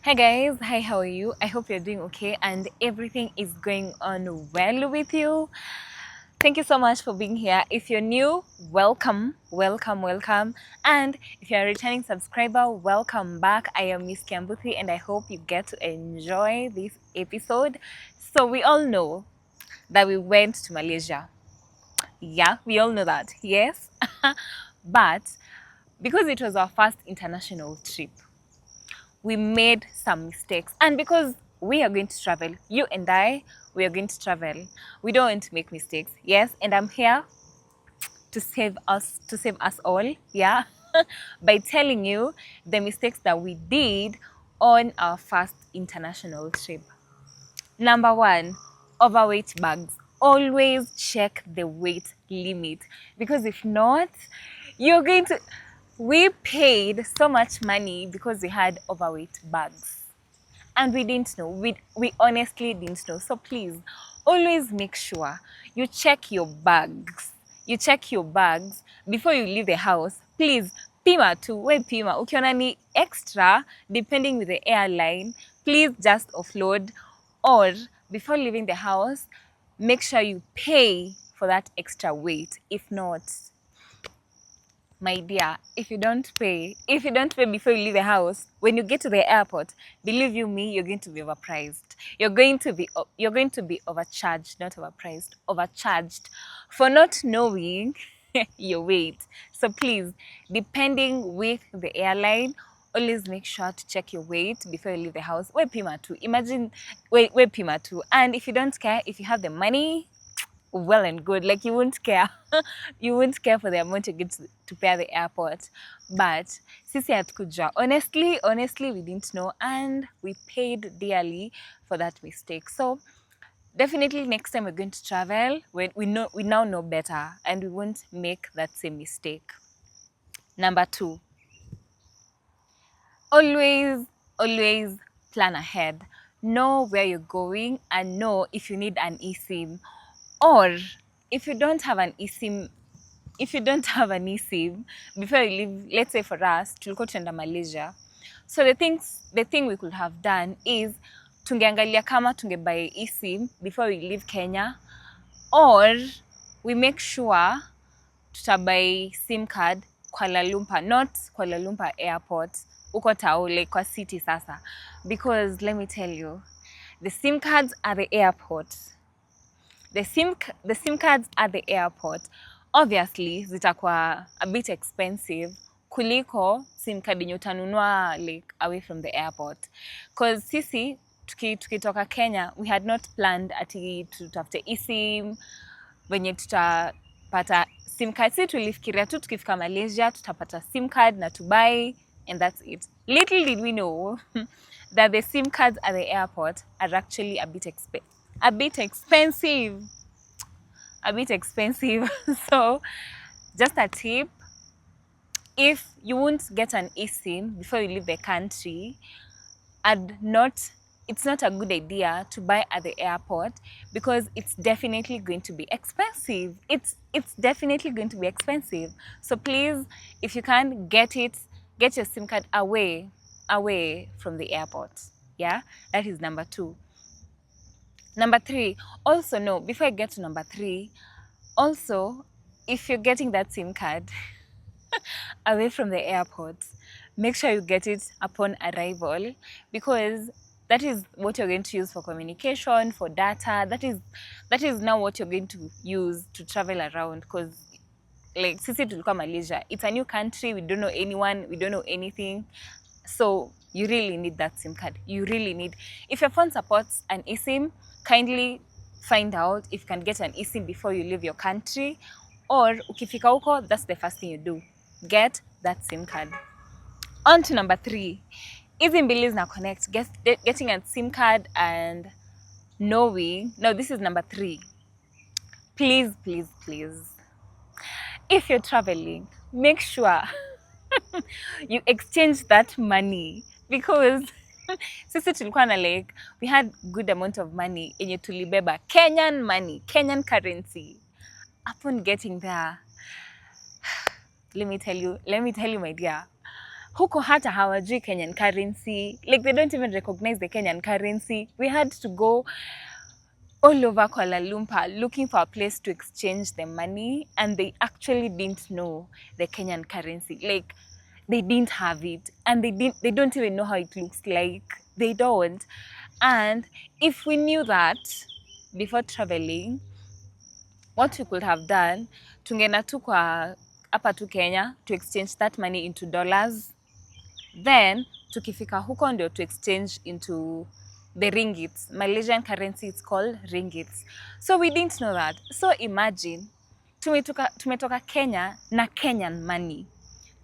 Hi guys, hi, how are you? I hope you're doing okay and everything is going on well with you. Thank you so much for being here. If you're new, welcome, welcome, welcome. And if you're a returning subscriber, welcome back. I am Miss Kiambuthi and I hope you get to enjoy this episode. So we all know that we went to Malaysia. Yeah, we all know that. Yes. But because it was our first international trip, we made some mistakes. And because we are going to travel, you and I, we are going to travel. We don't want to make mistakes. Yes, and I'm here to save us all, yeah, by telling you the mistakes that we did on our first international trip. Number one, overweight bags. Always check the weight limit because if not, you're going to. We paid so much money because we had overweight bags and we didn't know. We honestly didn't know. So please, always make sure you check your bags. You check your bags before you leave the house. Please, pima tu, we pima. Ukiona ni extra, depending with the airline, please just offload. Or before leaving the house, make sure you pay for that extra weight. If not, my dear, if you don't pay before you leave the house, when you get to the airport, believe you me, you're going to be overpriced. You're going to be overcharged, not overpriced, overcharged for not knowing your weight. So please, depending with the airline, always make sure to check your weight before you leave the house. Wear Pima too. Imagine, wear Pima too. And if you don't care, if you have the money, well and good. Like you wouldn't care. You wouldn't care for the amount you get to pay at the airport. But sisi hatukuja. Honestly, we didn't know and we paid dearly for that mistake. So definitely next time we're going to travel, we now know better and we won't make that same mistake. Number two, always plan ahead. Know where you're going and know if you need an eSIM. Or if you don't have an eSIM, before you leave, let's say for us, tulikuwa tunaenda Malaysia. So the thing we could have done is tungeangalia kama tungebuy eSIM before we leave Kenya, or we make sure tutabuy SIM card Kuala Lumpur, not Kuala Lumpur airport, uko Tao, like kwa city sasa. Because let me tell you, the SIM cards at the airport, the SIM cards at the airport obviously zitakuwa a bit expensive kuliko SIM card yenye utanunua like away from the airport, because sisi tukitoka Kenya we had not planned ati tutafute eSIM venye tutapata SIM card. Si tulifikiria tu tukifika Malaysia tutapata SIM card na tubuy and that's it. Little did we know that the SIM cards at the airport are actually a bit expensive. So just a tip, if you won't get an eSIM before you leave the country, it's not a good idea to buy at the airport because it's definitely going to be expensive. It's definitely going to be expensive. So please, if you can get your SIM card away from the airport. Yeah, that is number two. Number three, also no, before I get to number three, also, if you're getting that SIM card away from the airport, make sure you get it upon arrival, because that is what you're going to use for communication, for data. That is now what you're going to use to travel around, because like sisi tulikuwa Malaysia, it's a new country, we don't know anyone, we don't know anything. So you really need that SIM card. You really need. If your phone supports an eSIM, kindly find out if you can get an eSIM before you leave your country, or ukifika huko, that's the first thing you do. Get that SIM card. On to number three. Easy mbili na connect. Getting a SIM card and knowing. No, this is number three. Please. If you're traveling, make sure you exchange that money, because sisi tulikuwa na like we had good amount of money yenye tulibeba, Kenyan money, Kenyan currency. Upon getting there, let me tell you my dear, huko hata hawajui Kenyan currency, like they don't even recognize the Kenyan currency. We had to go all over Kuala Lumpur looking for a place to exchange the money, and they actually didn't know the Kenyan currency. Like they didn't have it, and they don't even know how it looks like. They don't. And if we knew that before traveling, what we could have done, tungeenda tu kwa hapa tu Kenya to exchange that money into dollars, then tukifika huko ndio to exchange into the ringgits. Malaysian currency is called ringgits. So we didn't know that. So imagine tumetoka Kenya na Kenyan money,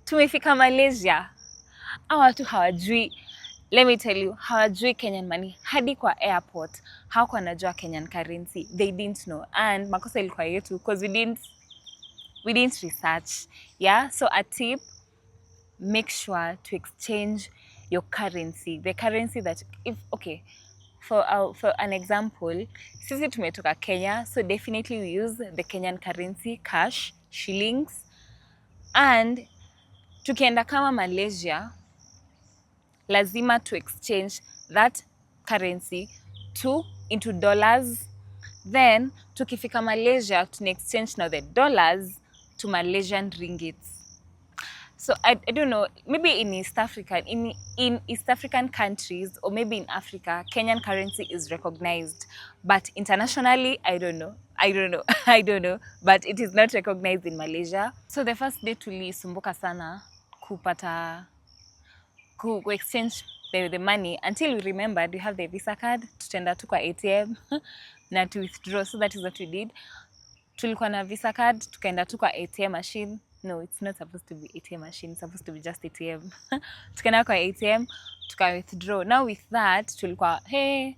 tumefika Malaysia, hao watu hawajui. Let me tell you, hawajui Kenyan money. Hadi kwa airport hawakuwa wanajua Kenyan currency. They didn't know, and makosa ilikuwa yetu because we didn't research. Yeah, so a tip, make sure to exchange your currency, the currency that, if okay, for an example, sisi tumetoka Kenya, so definitely we use the Kenyan currency, cash, shillings. And tukienda kama Malaysia, lazima to exchange that currency into dollars. Then tukifika Malaysia, to exchange now the dollars to Malaysian ringgits. So I don't know, maybe in East Africa, in East African countries, or maybe in Africa, Kenyan currency is recognized, but internationally, I don't know. I don't know, but it is not recognized in Malaysia. So the first day tulisumbuka sana kupata ku exchange the money until we remembered we have the Visa card, tutenda tu kwa ATM na to withdraw. So that is what we did. Tulikuwa na Visa card, tukaenda tu kwa ATM machine. No, it's not supposed to be ATM machine, it's supposed to be just ATM. Tukaenda kwa ATM, tuka withdraw. Now with that, tulikuwa, hey,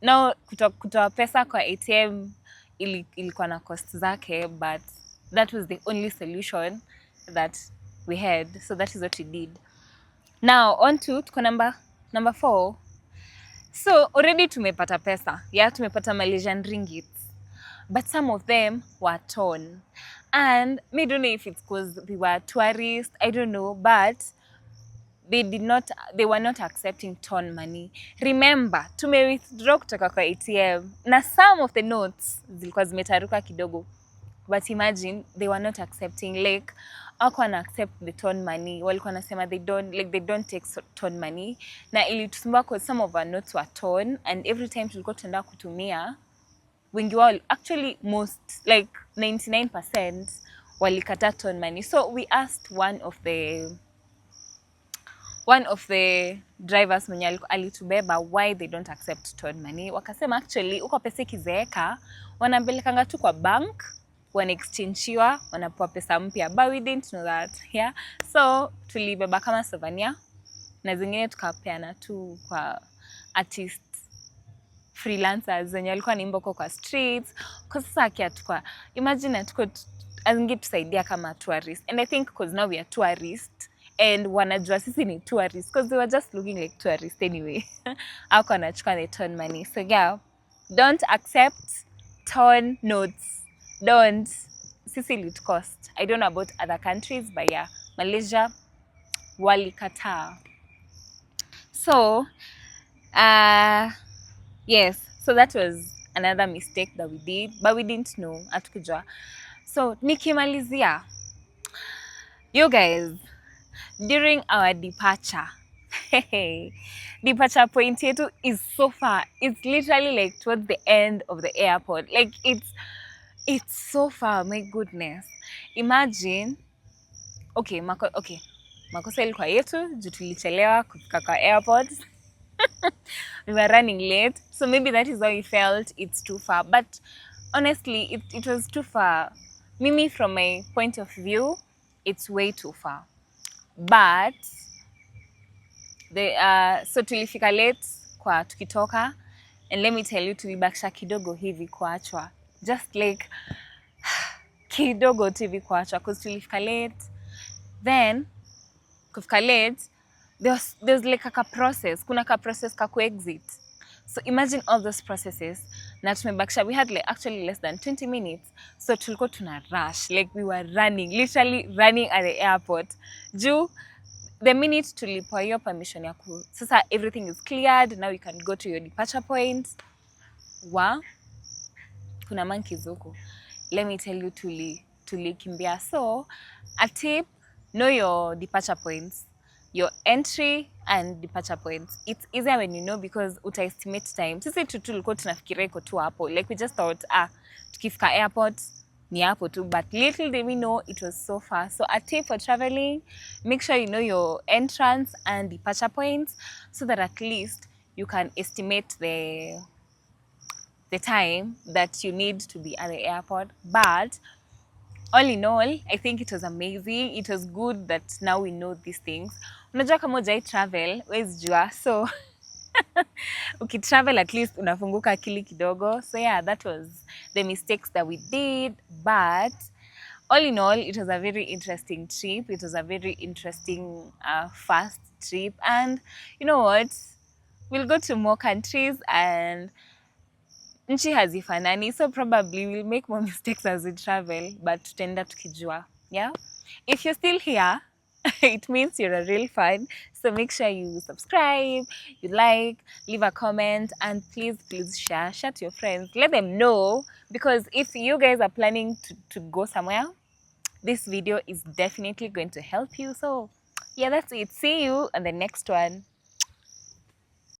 now kutoa pesa kwa ATM ilikuwa na cost zake, but that was the only solution that we had. So that is what we did. Now on to tuko number 4. So already tumepata pesa. Yeah, tumepata Malaysian ringgits. But some of them were torn. And I don't know if it's because we were tourists, I don't know, but they were not accepting torn money. Remember, withdraw kutoka kwa ATM na some of the notes zilikuwa zimetaruka kidogo. But imagine, they were not accepting, like hawakuwa accept the torn money. Walikuwa nasema they don't take torn money. Na ilitusumbua because some of our notes were torn, and every time tulikuwa tunaenda kutumia, wengi wao, actually most, like 99% walikata torn money. So we asked one of the drivers mwenye alitubeba why they don't accept torn money. Wakasema actually uko pesa kizeeka wanapelekanga tu kwa bank, wana exchangewa, wanapewa pesa mpya. But we didn't know that. Yeah, so tulibeba kama souvenir na zingine tukapeana tu kwa artists, freelancers wenye walikuwa naimba kwa streets. Kwa sasa akiatukwa, imagine atuko azingi tusaidia kama tourists. And I think because now we are tourists and wanajua sisi ni tourists, because they were just looking like tourists anyway. Hawako wanachukua the torn money. So yeah, don't accept torn notes. Don't. Sisi it cost. I don't know about other countries, but yeah, Malaysia walikataa. So yes, so that was another mistake that we did, but we didn't know, hatukujua. So nikimalizia, you guys, during our departure, departure point yetu is so far. It's literally like towards the end of the airport. Like it's so far, my goodness. Imagine, makosa ilikuwa yetu, juu tulichelewa kufika kwa airport. We were running late, so maybe that is how we felt it's too far. But honestly, it was too far. Mimi, from my point of view, it's way too far. But so tulifika late kwa tukitoka, and let me tell you, tulibakisha kidogo hivi kuachwa, just like kidogo tu hivi kuachwa, because tulifika late. Then kufika late, there's like a process, kuna ka process ka exit. So imagine all those processes. Na tumebakisha, we had like actually less than 20 minutes. So tulikuwa tuna rush, like we were running, literally running at the airport. the minute tulipewa hiyo permission ya sasa everything is cleared, now you can go to your departure point. Kuna monkeys huko. Let me tell you, tulikimbia. So a tip, know your departure points, your entry and departure points. It's easier when you know, because utaestimate time. Sisi tulikuwa tunafikiria iko tu hapo, like we just thought tukifika airport ni hapo tu, but little did we know it was so far. So a tip for traveling, make sure you know your entrance and departure points, so that at least you can estimate the time that you need to be at the airport. But all in all, I think it was amazing. It was good that now we know these things. Unajua kama hujai travel, huwezi jua. So ukitravel at least unafunguka akili kidogo. So yeah, that was the mistakes that we did. But all in all, it was a very interesting trip. It was a very interesting fast trip. And you know what? We'll go to more countries, and nchi hazifanani, so probably we'll make more mistakes as we travel, but tutaenda tukijua. Yeah, if you're still here, it means you're a real fan. So make sure you subscribe, you like, leave a comment, and please share to your friends. Let them know, because if you guys are planning to go somewhere, this video is definitely going to help you. So yeah, that's it. See you on the next one.